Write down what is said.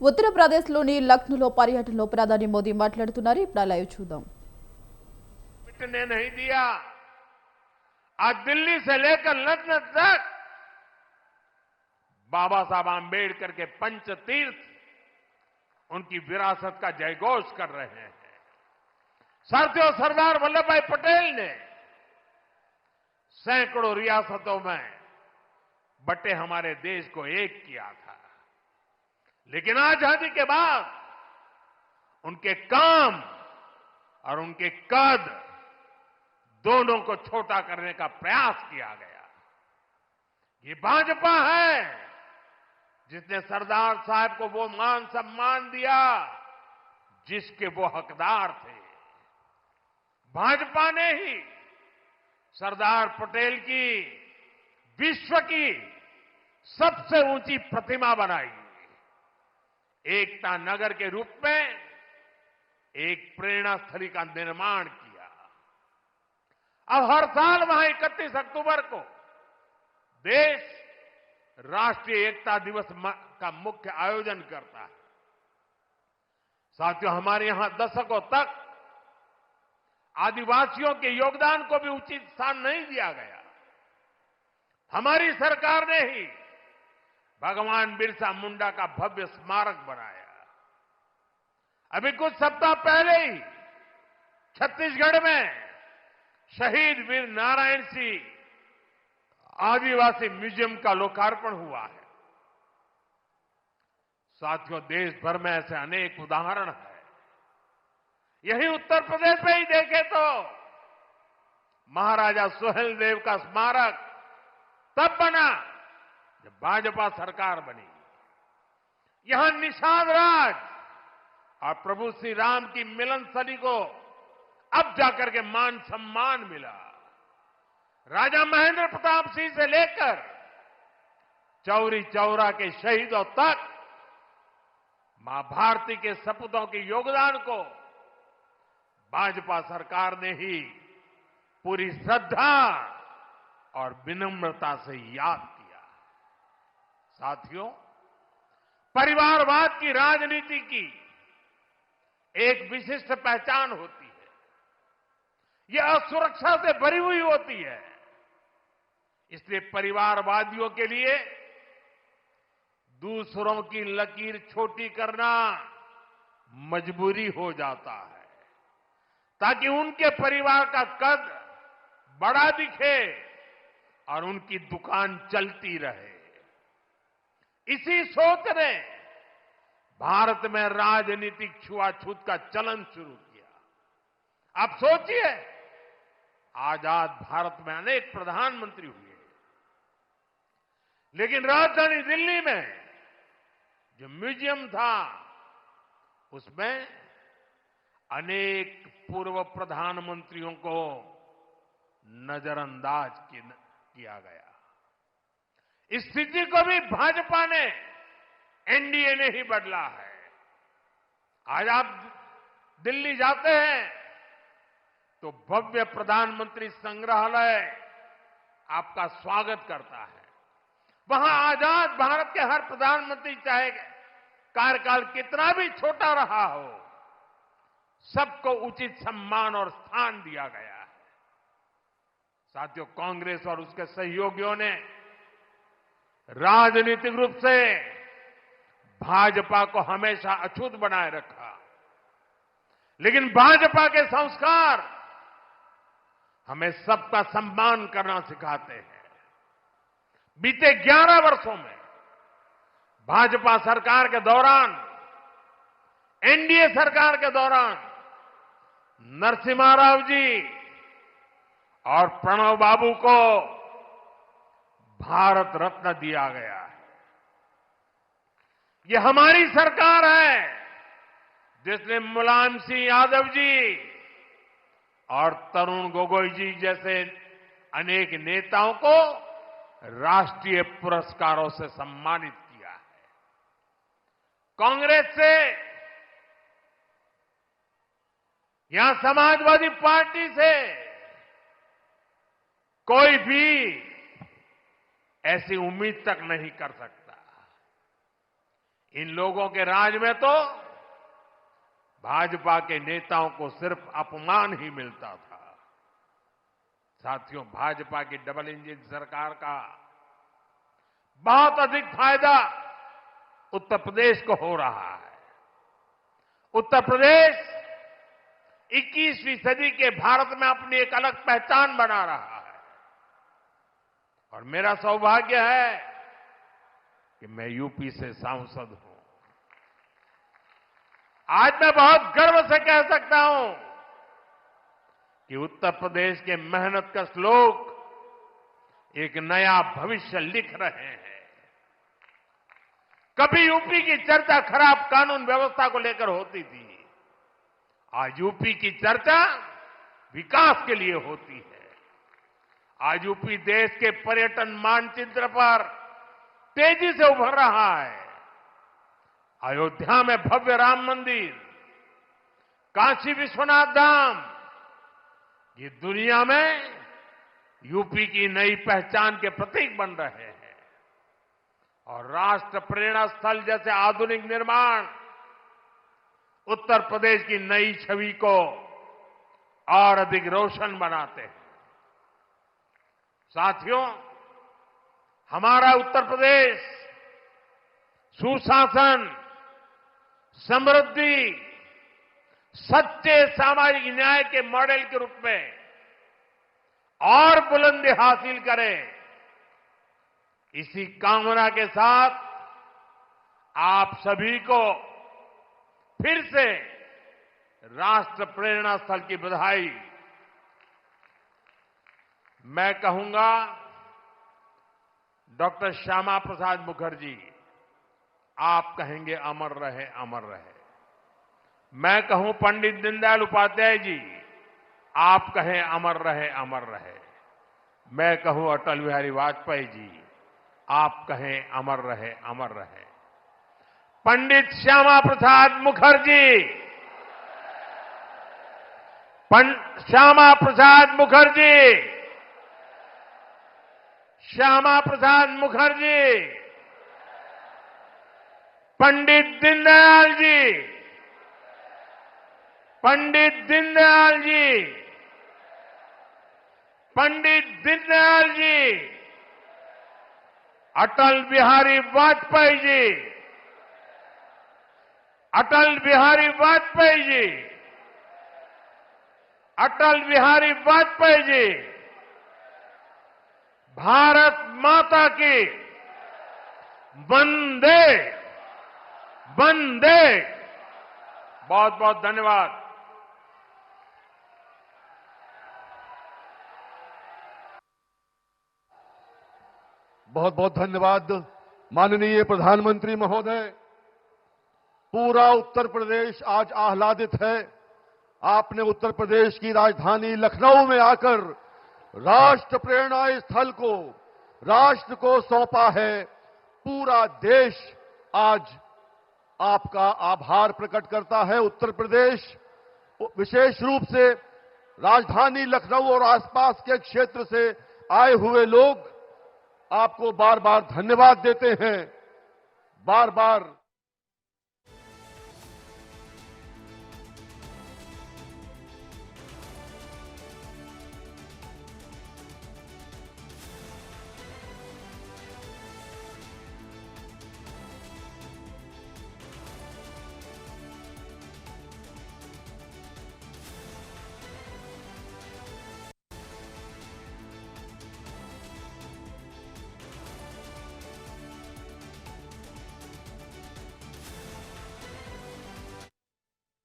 ఉత్తరప్రదేశ్లోని లక్నోలో పర్యటనలో ప్రధాని మోదీ మాట్లాడుతున్నారు. ఇప్పుడు లైవ్ చూద్దాం. ने नहीं दिया। आज दिल्ली से लेकर लखनऊ तक बाबा साहब आंबेडकर के पंच तीर्थ उनकी विरासत का जयघोष कर रहे हैं। साथियों, सरदार वल्लभ भाई पटेल ने सैकड़ों रियासतों में बटे हमारे देश को एक किया था, लेकिन आजादी के बाद उनके काम और उनके कद दोनों को छोटा करने का प्रयास किया गया। ये भाजपा है जिसने सरदार साहब को वो मान सम्मान दिया जिसके वो हकदार थे। भाजपा ने ही सरदार पटेल की विश्व की सबसे ऊंची प्रतिमा बनाई, एकता नगर के रूप में एक प्रेरणा स्थली का निर्माण किया। अब हर साल वहां 31 अक्टूबर को देश राष्ट्रीय एकता दिवस का मुख्य आयोजन करता है। साथियों, हमारे यहां दशकों तक आदिवासियों के योगदान को भी उचित स्थान नहीं दिया गया। हमारी सरकार ने ही भगवान बिरसा मुंडा का भव्य स्मारक बनाया। अभी कुछ सप्ताह पहले ही छत्तीसगढ़ में शहीद वीर नारायण सिंह आदिवासी म्यूजियम का लोकार्पण हुआ है। साथियों, देश भर में ऐसे अनेक उदाहरण हैं। यही उत्तर प्रदेश में ही देखें तो महाराजा सुहेलदेव का स्मारक तब बना जब भाजपा सरकार बनी। यहां निषाद राज और प्रभु श्री राम की मिलन स्थली को अब जाकर के मान सम्मान मिला। राजा महेंद्र प्रताप सिंह से लेकर चौरी चौरा के शहीदों तक मां भारती के सपूतों के योगदान को भाजपा सरकार ने ही पूरी श्रद्धा और विनम्रता से याद किया। साथियों, परिवारवाद की राजनीति की एक विशिष्ट पहचान होती है। यह असुरक्षा से भरी हुई होती है। इसलिए परिवारवादियों के लिए दूसरों की लकीर छोटी करना मजबूरी हो जाता है, ताकि उनके परिवार का कद बड़ा दिखे और उनकी दुकान चलती रहे। इसी सोच ने भारत में राजनीतिक छुआछूत का चलन शुरू किया। आप सोचिए, आजाद भारत में अनेक प्रधानमंत्री हुए, लेकिन राजधानी दिल्ली में जो म्यूजियम था उसमें अनेक पूर्व प्रधानमंत्रियों को नजरअंदाज किया गया। इस स्थिति को भी भाजपा ने, एनडीए ने ही बदला है। आज आप दिल्ली जाते हैं तो भव्य प्रधानमंत्री संग्रहालय आपका स्वागत करता है। वहां आजाद भारत के हर प्रधानमंत्री, चाहे कार्यकाल कितना भी छोटा रहा हो, सबको उचित सम्मान और स्थान दिया गया है। साथियों, कांग्रेस और उसके सहयोगियों ने राजनीतिक रूप से भाजपा को हमेशा अछूत बनाए रखा, लेकिन भाजपा के संस्कार हमें सबका सम्मान करना सिखाते हैं। बीते 11 वर्षों में भाजपा सरकार के दौरान, एनडीए सरकार के दौरान नरसिम्हा राव जी और प्रणव बाबू को भारत रत्न दिया गया है। ये हमारी सरकार है जिसने मुलायम सिंह यादव जी और तरुण गोगोई जी जैसे अनेक नेताओं को राष्ट्रीय पुरस्कारों से सम्मानित किया है। कांग्रेस से, यहां समाजवादी पार्टी से कोई भी ऐसी उम्मीद तक नहीं कर सकता। इन लोगों के राज में तो भाजपा के नेताओं को सिर्फ अपमान ही मिलता था। साथियों, भाजपा की डबल इंजन सरकार का बहुत अधिक फायदा उत्तर प्रदेश को हो रहा है। उत्तर प्रदेश 21वीं सदी के भारत में अपनी एक अलग पहचान बना रहा है और मेरा सौभाग्य है कि मैं यूपी से सांसद हूं। आज मैं बहुत गर्व से कह सकता हूं कि उत्तर प्रदेश के मेहनतकश लोग एक नया भविष्य लिख रहे हैं। कभी यूपी की चर्चा खराब कानून व्यवस्था को लेकर होती थी, आज यूपी की चर्चा विकास के लिए होती है। आज यूपी देश के पर्यटन मानचित्र पर तेजी से उभर रहा है। अयोध्या में भव्य राम मंदिर, काशी विश्वनाथ धाम, ये दुनिया में यूपी की नई पहचान के प्रतीक बन रहे हैं और राष्ट्र प्रेरणा स्थल जैसे आधुनिक निर्माण उत्तर प्रदेश की नई छवि को और अधिक रोशन बनाते हैं। साथियों, हमारा उत्तर प्रदेश सुशासन, समृद्धि, सच्चे सामाजिक न्याय के मॉडल के रूप में और बुलंदी हासिल करे, इसी कामना के साथ आप सभी को फिर से राष्ट्र प्रेरणा स्थल की बधाई। मैं कहूंगा, डॉक्टर श्यामा प्रसाद मुखर्जी, आप कहेंगे अमर रहे, अमर रहे। मैं कहूं पंडित दीनदयाल उपाध्याय जी, आप कहें अमर रहे, अमर रहे। मैं कहूं अटल बिहारी वाजपेयी जी, आप कहें अमर रहे, अमर रहे। पंडित श्यामा प्रसाद मुखर्जी, श्यामा प्रसाद मुखर्जी, श्यामा प्रसाद मुखर्जी, पंडित दीनदयाल जी, पंडित दीनदयाल जी, पंडित दीनदयाल जी, अटल बिहारी वाजपेयी जी, अटल बिहारी वाजपेयी जी, अटल बिहारी वाजपेयी जी। भारत माता की वंदे वंदे। बहुत बहुत धन्यवाद। बहुत बहुत धन्यवाद माननीय प्रधानमंत्री महोदय। पूरा उत्तर प्रदेश आज आह्लादित है। आपने उत्तर प्रदेश की राजधानी लखनऊ में आकर राष्ट्र प्रेरणा स्थल को राष्ट्र को सौंपा है। पूरा देश आज आपका आभार प्रकट करता है। उत्तर प्रदेश, विशेष रूप से राजधानी लखनऊ और आसपास के क्षेत्र से आए हुए लोग आपको बार बार धन्यवाद देते हैं। बार बार